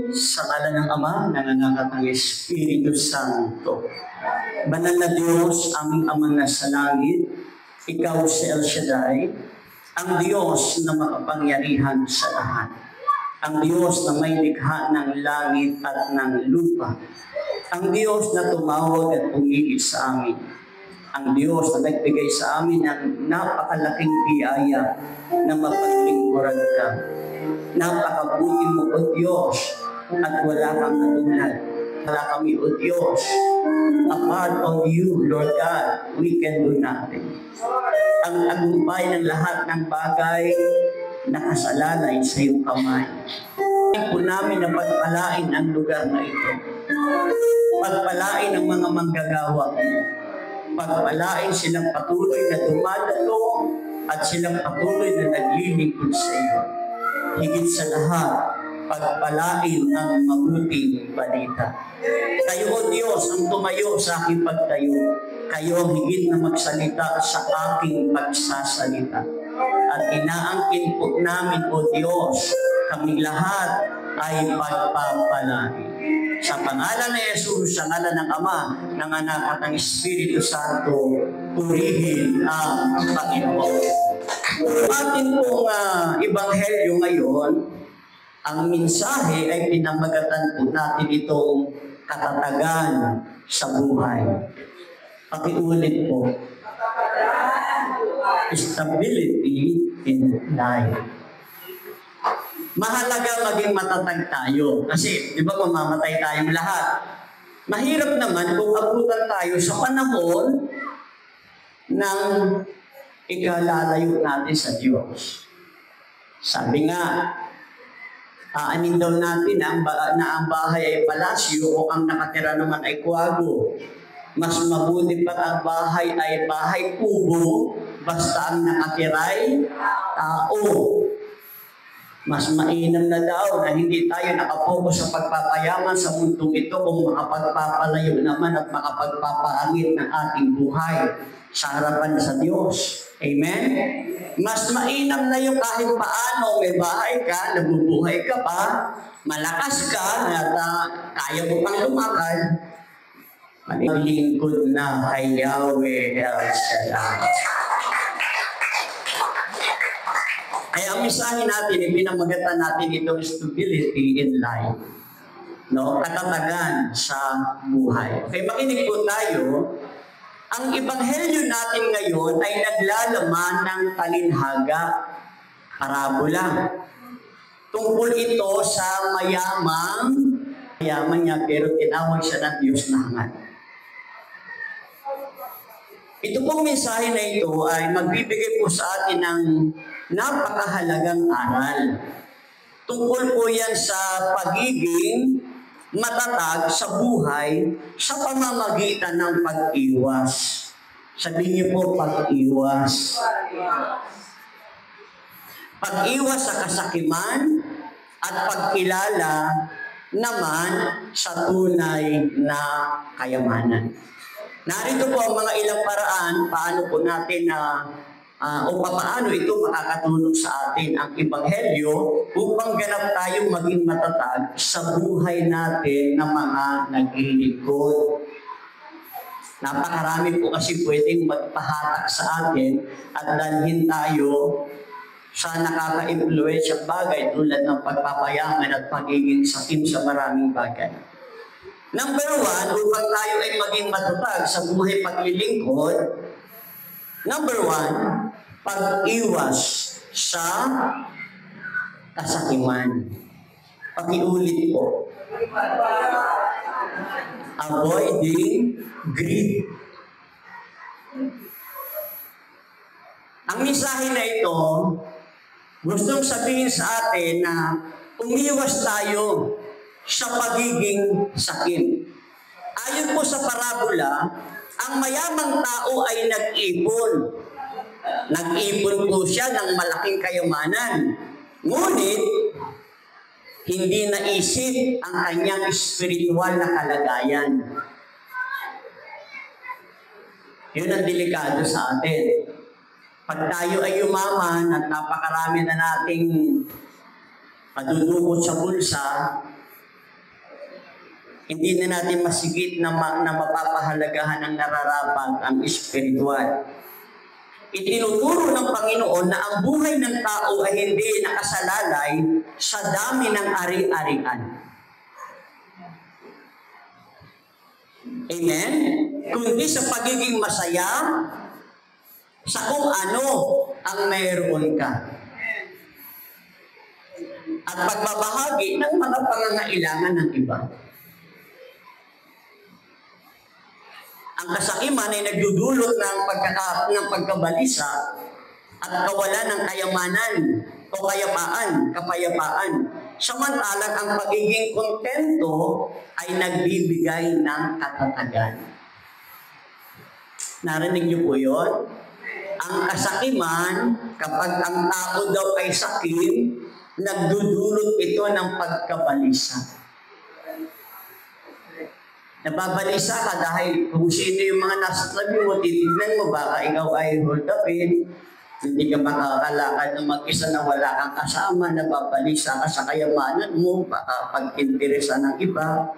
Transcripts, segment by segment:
Sa ngalan ng Ama, ng Anak at ng Espiritu Santo. Banal na Diyos, aming Ama na sa langit, Ikaw si El Shaddai, ang Diyos na makapangyarihan sa lahat. Ang Diyos na may likha ng langit at ng lupa. Ang Diyos na tumawag at pumili sa amin. Ang Diyos na nagbigay sa amin ng napakalaking biyaya na mapaglingkuran ka. Napakabuti mo, O Diyos, at wala kang katulad. Wala kami, O Diyos. Apart of you, Lord God, we can do nothing. Ang tagumpay ng lahat ng bagay nakasalalay sa iyong kamay. Ay po namin na pagpalain ang lugar na ito. Pagpalain ang mga manggagawa mo. Pagpalain silang patuloy na dumadalo at silang patuloy na naglilingkod sa iyo. Higit sa lahat, pagpalain ang mabuting balita. Kayo, O Diyos, ang tumayo sa aking pagtayo. Kayo ang higit na magsalita sa aking pagsasalita. At inaangkin po namin, O Diyos, kaming lahat ay pagpapalain. Sa pangalan ni Jesus, sa ngalan ng Ama, ng Anak at ng Espiritu Santo, purihin ang Panginoon. Atin pong ebanghelyo ngayon, ang mensahe ay pinamagatan po natin itong katatagan sa buhay. Pakiulit po. Stability in life. Mahalaga maging matatag tayo. Kasi, di ba, mamamatay tayong lahat. Mahirap naman kung abutan tayo sa panahon ng ikalalayo natin sa Diyos. Sabi nga, aanin daw natin na ang bahay ay palasyo o ang nakatira naman ay kuwago. Mas mabuti pa ang bahay ay bahay kubo, basta ang nakatiray tao. Mas mainam na daw na hindi tayo nakapokus sa pagpapayaman sa mundong ito kung makapagpapalayo naman at makapagpapahangit ng ating buhay sa harapan sa Diyos. Amen? Mas mainam na yung kahit paano may bahay ka, nabubuhay ka pa, malakas ka, at kaya mo pang lumakad, manilingkod na kay Yahweh El Shaddai. Kaya ang mensahe natin, pinamagatan natin itong stability in life. No? Katatagan sa buhay. Okay, makinig po tayo. Ang ebanghelyo natin ngayon ay naglalaman ng talinhaga, parabola. Tungkol ito sa mayaman niya pero tinawag siya ng Diyos na hangad. Ito pong mensahe na ito ay magbibigay po sa atin ng napakahalagang aral. Tungkol po yan sa pagiging matatag sa buhay sa pamamagitan ng pag-iwas. Sabihin niyo po, pag-iwas. Pag-iwas sa kasakiman at pagkilala naman sa tunay na kayamanan. Narito po ang mga ilang paraan paano po natin o paano ito makakatulong sa atin ang ebanghelyo upang ganap tayong maging matatag sa buhay natin na mga naglilingkod. Napakarami po kasi pwedeng magpahatak sa atin at dalhin tayo sa nakaka-influence bagay tulad ng pagpapayaman at pagiging sakim sa maraming bagay. Number 1, upang tayo ay maging matatag sa buhay paglilingkod, number 1, pag-iwas sa kasakiman. Pakiulit po. Avoiding greed. Ang mensahe na ito, gustong sabihin sa atin na umiwas tayo sa pagiging sakim. Ayon po sa parabola, ang mayamang tao ay nag-ipon. Nag-ipon po siya ng malaking kayamanan. Ngunit, hindi naisip ang kanyang spiritual na kalagayan. Yun ang delikado sa atin. Pag tayo ay yumaman at napakarami na nating padudukot sa bulsa, hindi na natin masigit na mapapahalagahan ng nararapat ang espiritual. Itinuturo ng Panginoon na ang buhay ng tao ay hindi nakasalalay sa dami ng ari-arian. Amen? Kundi sa pagiging masaya sa kung ano ang mayroon ka. At pagbabahagi ng mga pangangailangan ng iba. Ang kasakiman ay nagdudulot ng pagkabalisa at kawalan ng kayamanan o kapayapaan. Samantalang ang pagiging kontento ay nagbibigay ng katatagan. Narinig niyo po yun? Ang kasakiman, kapag ang tao daw ay sakim, nagdudulot ito ng pagkabalisa. Nababalisa ka dahil kung sino yung mga nasa tabi mo, titignan mo, baka ikaw ay hold upin, hindi ka makakalakad ng mag-isa na wala kang kasama, nababalisa ka sa kayamanan mo, baka pag-interesa ng iba.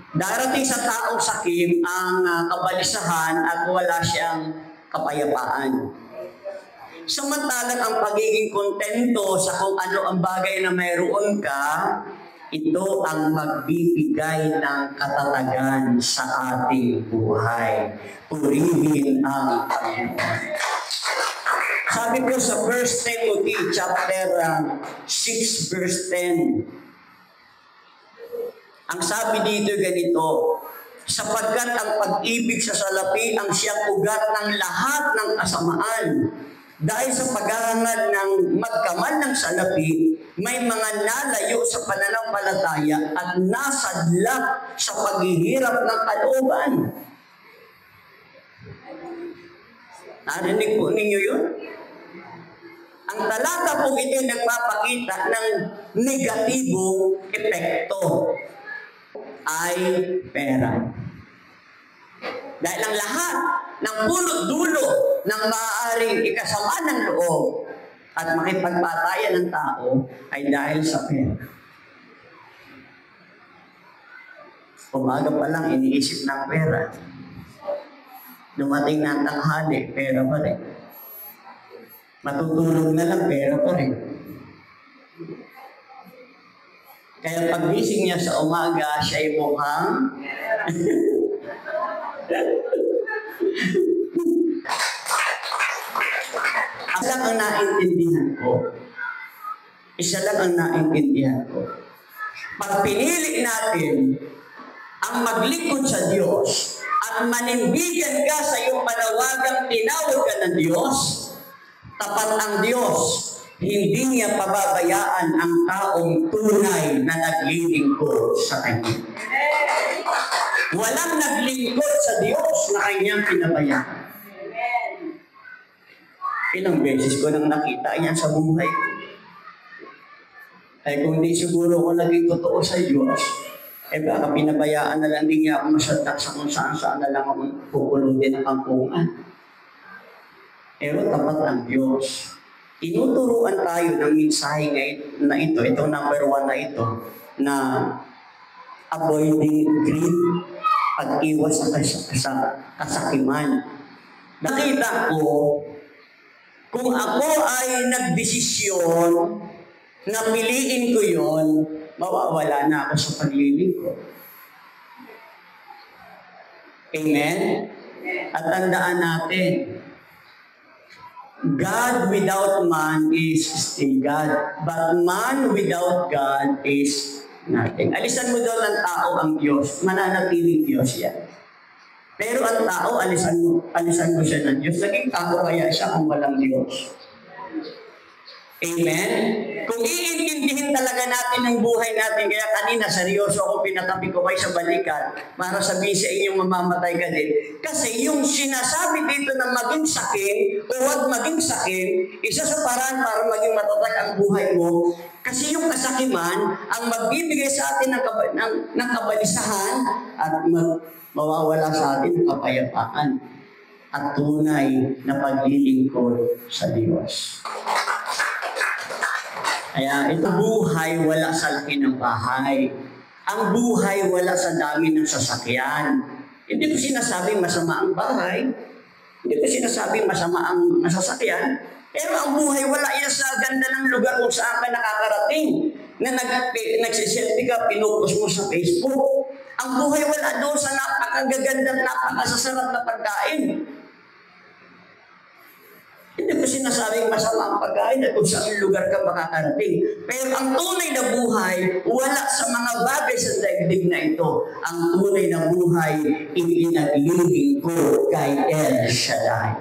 Darating sa taong sakim ang kabalisahan at wala siyang kapayapaan. Samantalang ang pagiging kontento sa kung ano ang bagay na mayroon ka, ito ang magbibigay ng katatagan sa ating buhay. Purihin ang Panginoon. Sabi ko sa 1 Timothy chapter 6 verse 10, ang sabi dito ganito, sapagkat ang pag-ibig sa salapi ang siyang ugat ng lahat ng kasamaan. Dahil sa paghahangad ng magkamal ng salapi, may mga nalayo sa pananampalataya at nasadlak sa paghihirap ng kalooban. Narinig po ninyo yun? Ang talata po ito nagpapakita ng negatibong epekto ay pera. Dahil ang lahat ng punot-dulo ng maaaring ikasama ng loob at makipagpatayan ng tao ay dahil sa pera. Umaga pa lang iniisip ng pera. Dumating na ang tanghali, pera pa rin. Matutulog na lang, pera pa rin. Kaya pagising niya sa umaga, siya ay mukhang isa lang ang naintindihan ko. Isa lang ang naintindihan ko. Pag pinili natin ang maglingkod sa Diyos at manindigan ka sa iyong panawagang tinawag ka ng Diyos, tapat ang Diyos. Hindi niya pababayaan ang taong tunay na naglilingkod sa Kanya. Walang naglingkod sa Diyos na Kanyang pinabayaan. Ilang beses ko nang nakita yan sa buhay ko. Ay kung hindi siguro ako naging totoo sa Diyos, baka pinabayaan na lang din niya ako masadak sa kung saan na lang ako pupulutin ang kampungan. Pero tapat ang Diyos. Tinuturuan tayo ng mensahe na ito, itong number 1 na ito, na avoiding greed, pag-iwas sa kasakiman. Nakita ko, kung ako ay nagdesisyon na piliin ko yon, mawawala na ako sa paglilingkod. Amen? At tandaan natin, God without man is still God, but man without God is nothing. Alisan mo daw ng tao ang Diyos, mananatiling Diyos yan. Pero ang tao, alisan mo siya ng Diyos. Naging tao kaya siya kung walang Diyos. Amen? Kung iintindihin talaga natin ang buhay natin, kaya kanina seryoso ako, pinatabi ko kayo sa balikan para sabihin sa inyong mamamatay ka din. Kasi yung sinasabi dito na maging sakim o huwag maging sakim, isa sa paraan para maging matatag ang buhay mo. Kasi yung kasakiman ang magbibigay sa atin ng kabalisahan at mawawala sa atin ng kapayapaan. at tunay na paglilingkod sa Diyos. Kaya ito buhay wala sa laki ng bahay. Ang buhay wala sa dami ng sasakyan. Hindi ko sinasabing masama ang bahay. Hindi ko sinasabing masama ang sasakyan. Pero ang buhay wala yan sa ganda ng lugar kung saan ka nakakarating. Na nagsiselfie ka, pinupost mo sa Facebook. Ang buhay wala doon sa napakagaganda, napakasasarap na pagkain. Hindi ko sinasabing masama ang pagkain at kung saan lugar ka makakarating. Pero ang tunay na buhay, wala sa mga bagay sa daigdig na ito. Ang tunay na buhay, ipinaglilingkod kay El Shaddai.